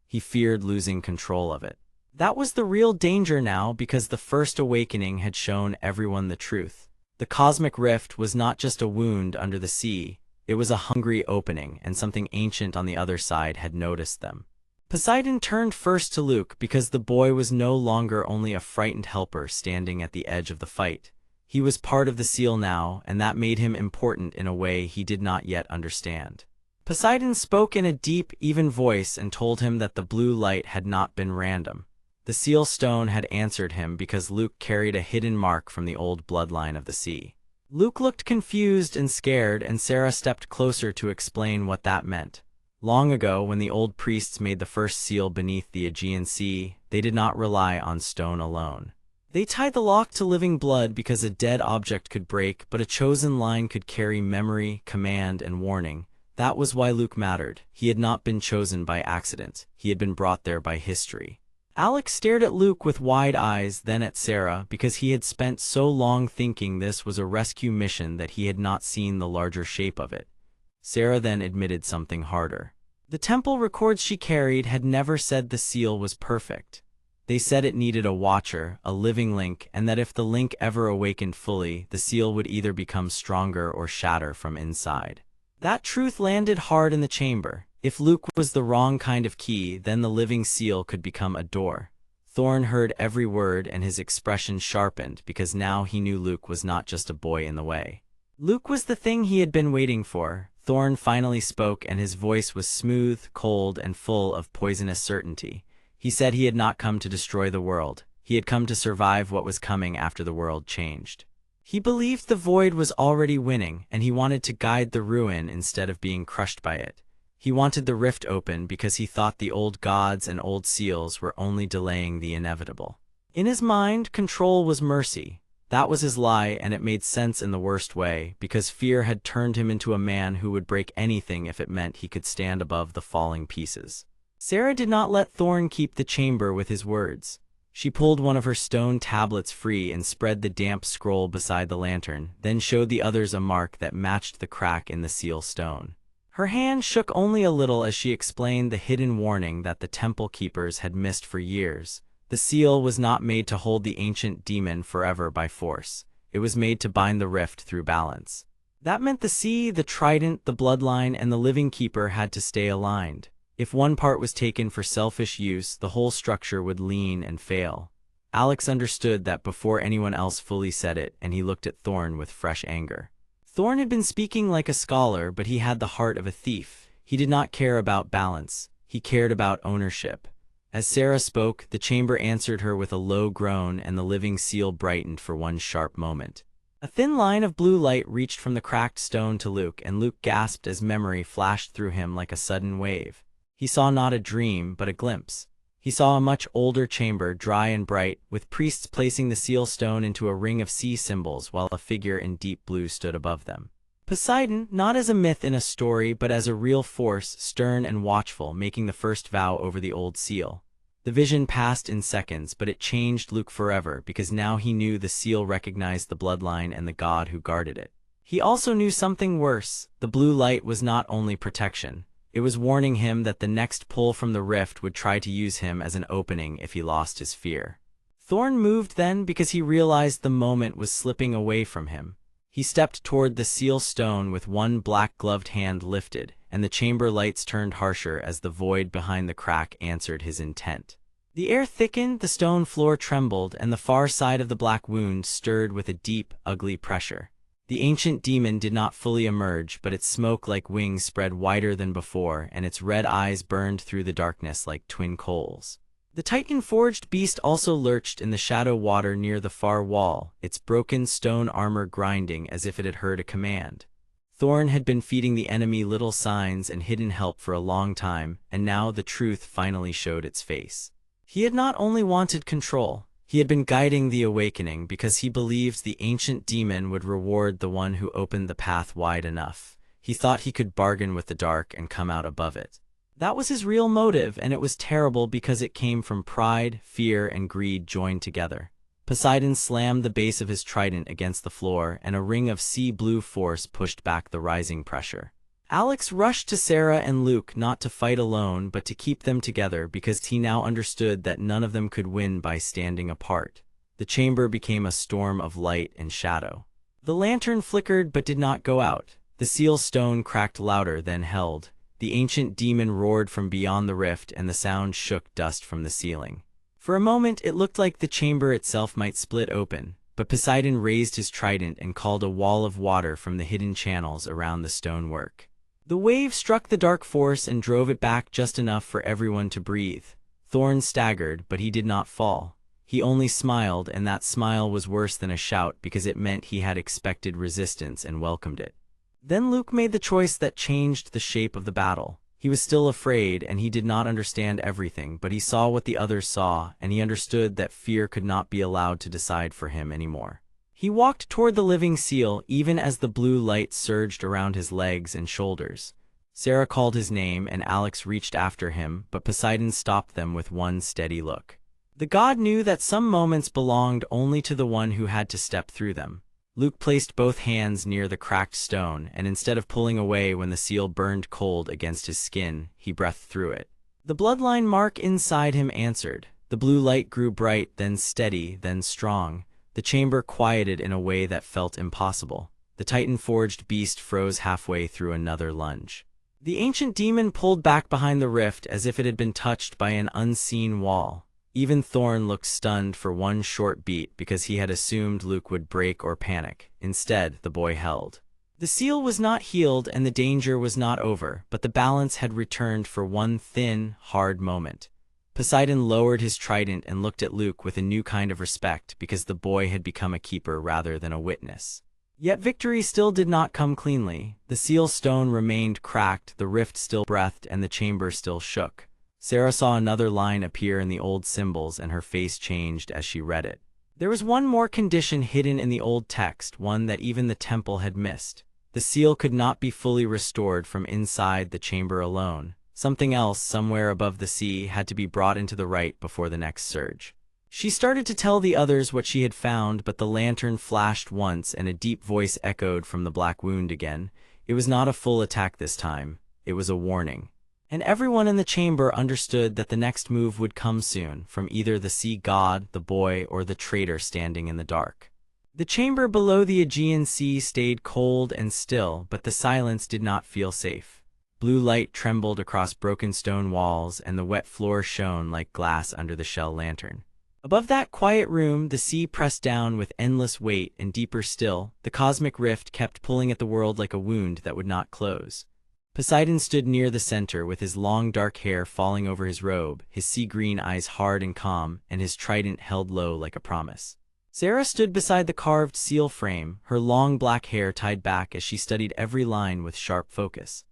He feared losing control of it. That was the real danger now, because the first awakening had shown everyone the truth. The cosmic rift was not just a wound under the sea, it was a hungry opening, and something ancient on the other side had noticed them. Poseidon turned first to Luke because the boy was no longer only a frightened helper standing at the edge of the fight. He was part of the seal now, and that made him important in a way he did not yet understand. Poseidon spoke in a deep, even voice and told him that the blue light had not been random. The seal stone had answered him because Luke carried a hidden mark from the old bloodline of the sea. Luke looked confused and scared, and Sarah stepped closer to explain what that meant. Long ago, when the old priests made the first seal beneath the Aegean Sea, they did not rely on stone alone. They tied the lock to living blood because a dead object could break, but a chosen line could carry memory, command, and warning. That was why Luke mattered. He had not been chosen by accident. He had been brought there by history. Alex stared at Luke with wide eyes, then at Sarah, because he had spent so long thinking this was a rescue mission that he had not seen the larger shape of it. Sarah then admitted something harder. The temple records she carried had never said the seal was perfect. They said it needed a watcher, a living link, and that if the link ever awakened fully, the seal would either become stronger or shatter from inside. That truth landed hard in the chamber. If Luke was the wrong kind of key, then the living seal could become a door. Thorn heard every word, and his expression sharpened because now he knew Luke was not just a boy in the way. Luke was the thing he had been waiting for. Thorn finally spoke, and his voice was smooth, cold, and full of poisonous certainty. He said he had not come to destroy the world. He had come to survive what was coming after the world changed. He believed the void was already winning, and he wanted to guide the ruin instead of being crushed by it. He wanted the rift open because he thought the old gods and old seals were only delaying the inevitable. In his mind, control was mercy. That was his lie, and it made sense in the worst way, because fear had turned him into a man who would break anything if it meant he could stand above the falling pieces. Sarah did not let Thorn keep the chamber with his words. She pulled one of her stone tablets free and spread the damp scroll beside the lantern, then showed the others a mark that matched the crack in the seal stone. Her hand shook only a little as she explained the hidden warning that the temple keepers had missed for years. The seal was not made to hold the ancient demon forever by force. It was made to bind the rift through balance. That meant the sea, the trident, the bloodline, and the living keeper had to stay aligned. If one part was taken for selfish use, the whole structure would lean and fail. Alex understood that before anyone else fully said it, and he looked at Thorn with fresh anger. Thorn had been speaking like a scholar, but he had the heart of a thief. He did not care about balance. He cared about ownership. As Sarah spoke, the chamber answered her with a low groan, and the living seal brightened for one sharp moment. A thin line of blue light reached from the cracked stone to Luke, and Luke gasped as memory flashed through him like a sudden wave. He saw not a dream, but a glimpse. He saw a much older chamber, dry and bright, with priests placing the seal stone into a ring of sea symbols while a figure in deep blue stood above them. Poseidon, not as a myth in a story, but as a real force, stern and watchful, making the first vow over the old seal. The vision passed in seconds, but it changed Luke forever, because now he knew the seal recognized the bloodline and the god who guarded it. He also knew something worse. The blue light was not only protection. It was warning him that the next pull from the rift would try to use him as an opening if he lost his fear. Thorn moved then because he realized the moment was slipping away from him. He stepped toward the seal stone with one black-gloved hand lifted, and the chamber lights turned harsher as the void behind the crack answered his intent. The air thickened, the stone floor trembled, and the far side of the black wound stirred with a deep, ugly pressure. The ancient demon did not fully emerge, but its smoke-like wings spread wider than before, and its red eyes burned through the darkness like twin coals. The Titan-forged beast also lurched in the shadow water near the far wall, its broken stone armor grinding as if it had heard a command. Thorn had been feeding the enemy little signs and hidden help for a long time, and now the truth finally showed its face. He had not only wanted control, he had been guiding the awakening because he believed the ancient demon would reward the one who opened the path wide enough. He thought he could bargain with the dark and come out above it. That was his real motive, and it was terrible because it came from pride, fear, and greed joined together. Poseidon slammed the base of his trident against the floor, and a ring of sea blue force pushed back the rising pressure. Alex rushed to Sarah and Luke not to fight alone but to keep them together because he now understood that none of them could win by standing apart. The chamber became a storm of light and shadow. The lantern flickered but did not go out. The seal stone cracked louder than held. The ancient demon roared from beyond the rift, and the sound shook dust from the ceiling. For a moment it looked like the chamber itself might split open, but Poseidon raised his trident and called a wall of water from the hidden channels around the stonework. The wave struck the dark force and drove it back just enough for everyone to breathe. Thorn staggered, but he did not fall. He only smiled, and that smile was worse than a shout because it meant he had expected resistance and welcomed it. Then Luke made the choice that changed the shape of the battle. He was still afraid, and he did not understand everything, but he saw what the others saw, and he understood that fear could not be allowed to decide for him anymore. He walked toward the living seal, even as the blue light surged around his legs and shoulders. Sarah called his name, and Alex reached after him, but Poseidon stopped them with one steady look. The god knew that some moments belonged only to the one who had to step through them. Luke placed both hands near the cracked stone, and instead of pulling away when the seal burned cold against his skin, he breathed through it. The bloodline mark inside him answered. The blue light grew bright, then steady, then strong. The chamber quieted in a way that felt impossible. The Titan-forged beast froze halfway through another lunge. The ancient demon pulled back behind the rift as if it had been touched by an unseen wall. Even Thorn looked stunned for one short beat because he had assumed Luke would break or panic. Instead, the boy held. The seal was not healed and the danger was not over, but the balance had returned for one thin, hard moment. Poseidon lowered his trident and looked at Luke with a new kind of respect because the boy had become a keeper rather than a witness. Yet victory still did not come cleanly. The seal stone remained cracked, the rift still breathed, and the chamber still shook. Sarah saw another line appear in the old symbols, and her face changed as she read it. There was one more condition hidden in the old text, one that even the temple had missed. The seal could not be fully restored from inside the chamber alone. Something else, somewhere above the sea, had to be brought into the right before the next surge. She started to tell the others what she had found, but the lantern flashed once, and a deep voice echoed from the black wound again. It was not a full attack this time. It was a warning. And everyone in the chamber understood that the next move would come soon, from either the sea god, the boy, or the traitor standing in the dark. The chamber below the Aegean Sea stayed cold and still, but the silence did not feel safe. Blue light trembled across broken stone walls, and the wet floor shone like glass under the shell lantern. Above that quiet room, the sea pressed down with endless weight, and deeper still, the cosmic rift kept pulling at the world like a wound that would not close. Poseidon stood near the center with his long dark hair falling over his robe, his sea-green eyes hard and calm, and his trident held low like a promise. Sarah stood beside the carved seal frame, her long black hair tied back as she studied every line with sharp focus.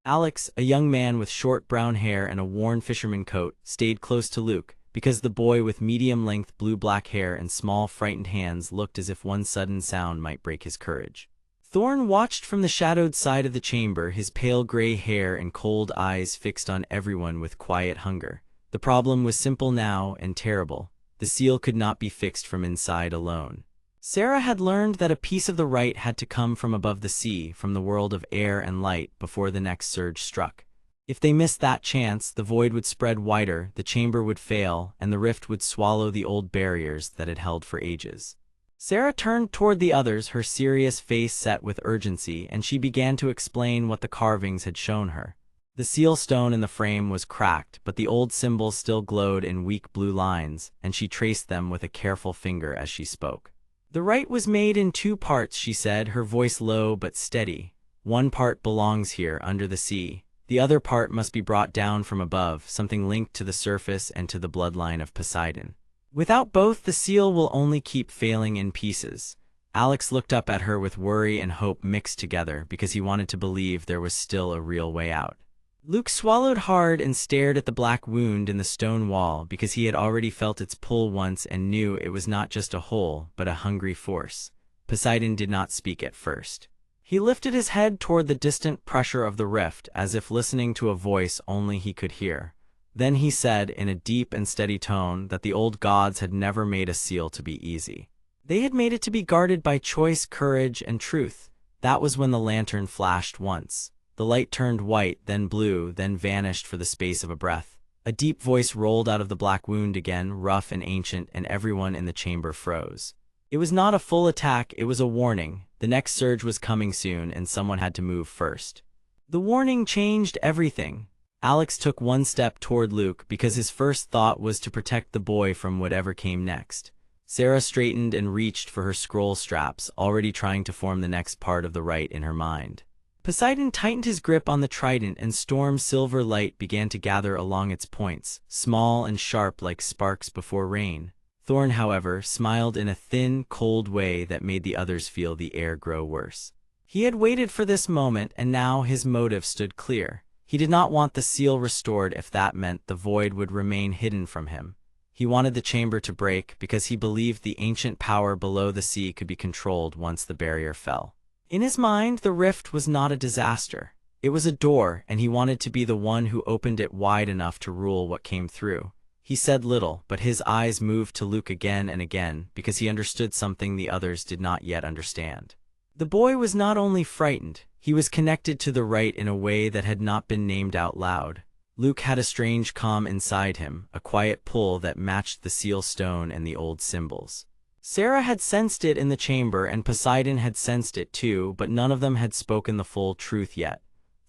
Alex, a young man with short brown hair and a worn fisherman coat, stayed close to Luke, because the boy with medium-length blue-black hair and small frightened hands looked as if one sudden sound might break his courage. Thorn watched from the shadowed side of the chamber, his pale gray hair and cold eyes fixed on everyone with quiet hunger. The problem was simple now and terrible. The seal could not be fixed from inside alone. Sarah had learned that a piece of the right had to come from above the sea, from the world of air and light, before the next surge struck. If they missed that chance, the void would spread wider, the chamber would fail, and the rift would swallow the old barriers that had held for ages. Sarah turned toward the others, her serious face set with urgency, and she began to explain what the carvings had shown her. The seal stone in the frame was cracked, but the old symbols still glowed in weak blue lines, and she traced them with a careful finger as she spoke. The rite was made in 2 parts, she said, her voice low but steady. One part belongs here, under the sea. The other part must be brought down from above, something linked to the surface and to the bloodline of Poseidon. Without both, the seal will only keep failing in pieces. Alex looked up at her with worry and hope mixed together because he wanted to believe there was still a real way out. Luke swallowed hard and stared at the black wound in the stone wall because he had already felt its pull once and knew it was not just a hole but a hungry force. Poseidon did not speak at first. He lifted his head toward the distant pressure of the rift as if listening to a voice only he could hear. Then he said in a deep and steady tone that the old gods had never made a seal to be easy. They had made it to be guarded by choice, courage, and truth. That was when the lantern flashed once. The light turned white, then blue, then vanished for the space of a breath. A deep voice rolled out of the black wound again, rough and ancient, and everyone in the chamber froze. It was not a full attack, it was a warning. The next surge was coming soon, and someone had to move first. The warning changed everything. Alex took one step toward Luke because his first thought was to protect the boy from whatever came next. Sarah straightened and reached for her scroll straps, already trying to form the next part of the rite in her mind. Poseidon tightened his grip on the trident and storm silver light began to gather along its points, small and sharp like sparks before rain. Thorn, however, smiled in a thin, cold way that made the others feel the air grow worse. He had waited for this moment and now his motive stood clear. He did not want the seal restored if that meant the void would remain hidden from him. He wanted the chamber to break because he believed the ancient power below the sea could be controlled once the barrier fell. In his mind, the rift was not a disaster. It was a door, and he wanted to be the one who opened it wide enough to rule what came through. He said little, but his eyes moved to Luke again and again because he understood something the others did not yet understand. The boy was not only frightened, he was connected to the rite in a way that had not been named out loud. Luke had a strange calm inside him, a quiet pull that matched the seal stone and the old symbols. Sarah had sensed it in the chamber and Poseidon had sensed it too, but none of them had spoken the full truth yet.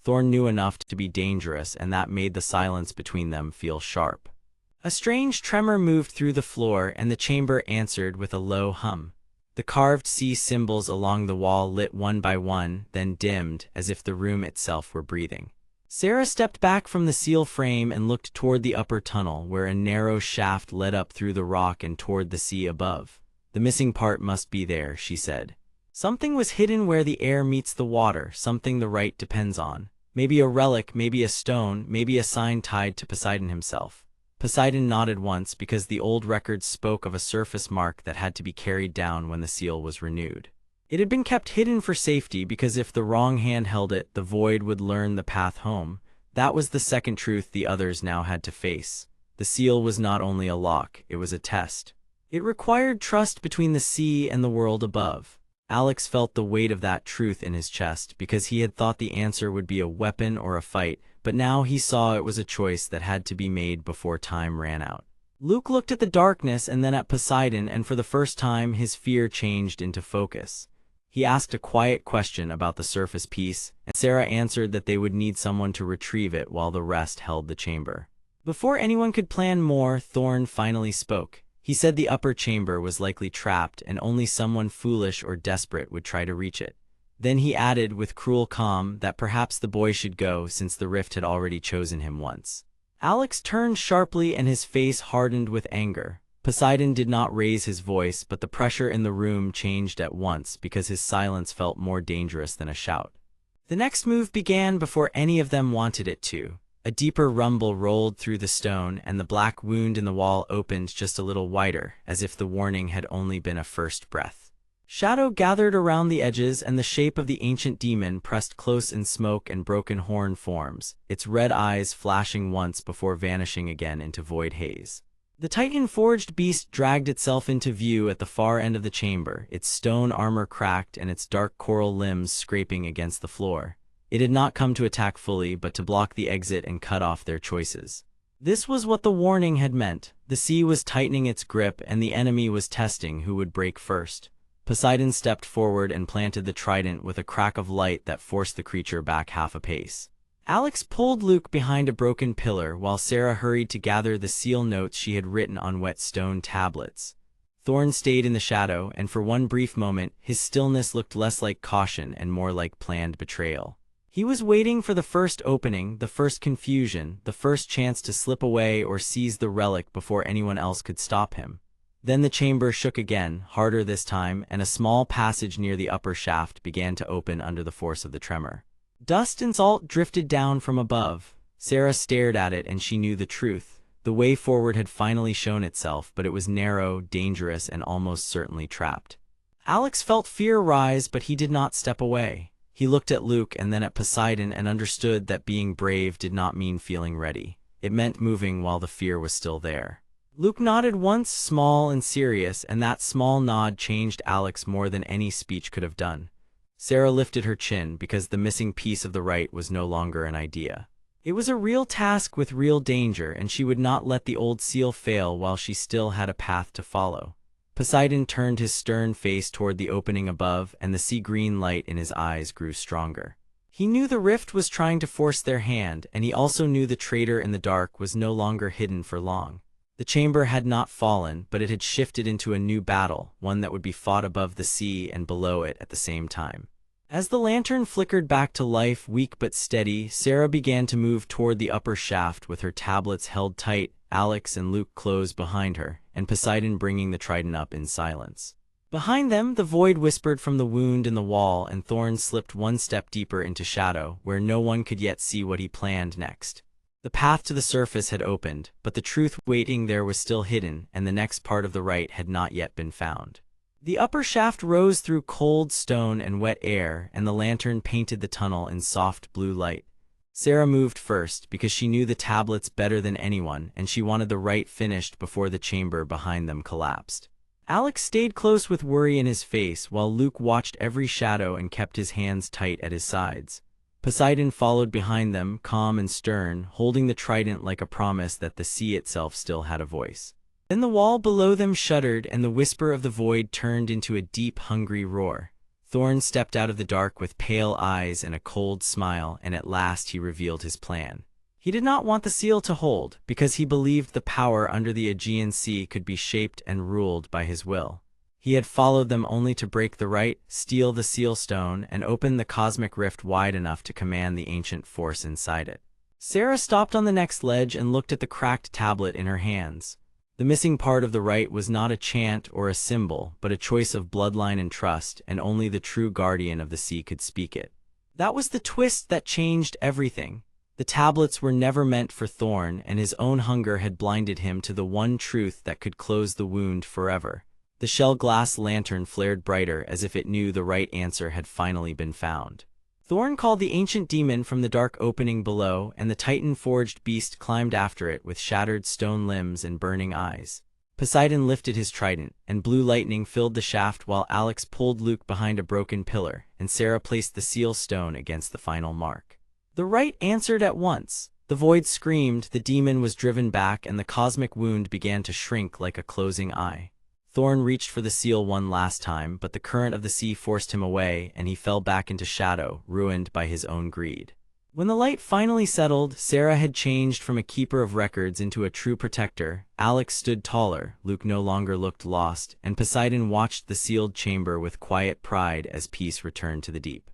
Thorn knew enough to be dangerous, and that made the silence between them feel sharp. A strange tremor moved through the floor, and the chamber answered with a low hum. The carved sea symbols along the wall lit one by one, then dimmed, as if the room itself were breathing. Sarah stepped back from the seal frame and looked toward the upper tunnel, where a narrow shaft led up through the rock and toward the sea above. The missing part must be there, she said. Something was hidden where the air meets the water, something the rite depends on. Maybe a relic, maybe a stone, maybe a sign tied to Poseidon himself. Poseidon nodded once because the old records spoke of a surface mark that had to be carried down when the seal was renewed. It had been kept hidden for safety because if the wrong hand held it, the void would learn the path home. That was the second truth the others now had to face. The seal was not only a lock, it was a test. It required trust between the sea and the world above. Alex felt the weight of that truth in his chest because he had thought the answer would be a weapon or a fight, but now he saw it was a choice that had to be made before time ran out. Luke looked at the darkness and then at Poseidon, and for the first time his fear changed into focus. He asked a quiet question about the surface piece, and Sarah answered that they would need someone to retrieve it while the rest held the chamber. Before anyone could plan more, Thorn finally spoke. He said the upper chamber was likely trapped and only someone foolish or desperate would try to reach it. Then he added with cruel calm that perhaps the boy should go since the rift had already chosen him once. Alex turned sharply and his face hardened with anger. Poseidon did not raise his voice, but the pressure in the room changed at once because his silence felt more dangerous than a shout. The next move began before any of them wanted it to. A deeper rumble rolled through the stone, and the black wound in the wall opened just a little wider, as if the warning had only been a first breath. Shadow gathered around the edges, and the shape of the ancient demon pressed close in smoke and broken horn forms, its red eyes flashing once before vanishing again into void haze. The Titan-forged beast dragged itself into view at the far end of the chamber, its stone armor cracked and its dark coral limbs scraping against the floor. It had not come to attack fully, but to block the exit and cut off their choices. This was what the warning had meant. The sea was tightening its grip, and the enemy was testing who would break first. Poseidon stepped forward and planted the trident with a crack of light that forced the creature back half a pace. Alex pulled Luke behind a broken pillar while Sarah hurried to gather the seal notes she had written on wet stone tablets. Thorn stayed in the shadow, and for one brief moment, his stillness looked less like caution and more like planned betrayal. He was waiting for the first opening, the first confusion, the first chance to slip away or seize the relic before anyone else could stop him. Then the chamber shook again, harder this time, and a small passage near the upper shaft began to open under the force of the tremor. Dust and salt drifted down from above. Sarah stared at it and she knew the truth. The way forward had finally shown itself, but it was narrow, dangerous, and almost certainly trapped. Alex felt fear rise, but he did not step away. He looked at Luke and then at Poseidon and understood that being brave did not mean feeling ready. It meant moving while the fear was still there. Luke nodded once, small and serious, and that small nod changed Alex more than any speech could have done. Sarah lifted her chin because the missing piece of the right was no longer an idea. It was a real task with real danger, and she would not let the old seal fail while she still had a path to follow. Poseidon turned his stern face toward the opening above, and the sea-green light in his eyes grew stronger. He knew the rift was trying to force their hand, and he also knew the traitor in the dark was no longer hidden for long. The chamber had not fallen, but it had shifted into a new battle, one that would be fought above the sea and below it at the same time. As the lantern flickered back to life, weak but steady, Sarah began to move toward the upper shaft with her tablets held tight, Alex and Luke close behind her, and Poseidon bringing the trident up in silence. Behind them, the void whispered from the wound in the wall, and Thorn slipped one step deeper into shadow, where no one could yet see what he planned next. The path to the surface had opened, but the truth waiting there was still hidden, and the next part of the rite had not yet been found. The upper shaft rose through cold stone and wet air, and the lantern painted the tunnel in soft blue light. Sarah moved first because she knew the tablets better than anyone, and she wanted the rite finished before the chamber behind them collapsed. Alex stayed close with worry in his face, while Luke watched every shadow and kept his hands tight at his sides. Poseidon followed behind them, calm and stern, holding the trident like a promise that the sea itself still had a voice. Then the wall below them shuddered, and the whisper of the void turned into a deep, hungry roar. Thorn stepped out of the dark with pale eyes and a cold smile, and at last he revealed his plan. He did not want the seal to hold, because he believed the power under the Aegean Sea could be shaped and ruled by his will. He had followed them only to break the rite, steal the seal stone, and open the cosmic rift wide enough to command the ancient force inside it. Sarah stopped on the next ledge and looked at the cracked tablet in her hands. The missing part of the rite was not a chant or a symbol, but a choice of bloodline and trust, and only the true guardian of the sea could speak it. That was the twist that changed everything. The tablets were never meant for Thorn, and his own hunger had blinded him to the one truth that could close the wound forever. The shell-glass lantern flared brighter as if it knew the right answer had finally been found. Thorn called the ancient demon from the dark opening below, and the Titan-forged beast climbed after it with shattered stone limbs and burning eyes. Poseidon lifted his trident, and blue lightning filled the shaft while Alex pulled Luke behind a broken pillar, and Sarah placed the seal stone against the final mark. The rite answered at once. The void screamed, the demon was driven back, and the cosmic wound began to shrink like a closing eye. Thorn reached for the seal one last time, but the current of the sea forced him away, and he fell back into shadow, ruined by his own greed. When the light finally settled, Sarah had changed from a keeper of records into a true protector. Alex stood taller, Luke no longer looked lost, and Poseidon watched the sealed chamber with quiet pride as peace returned to the deep.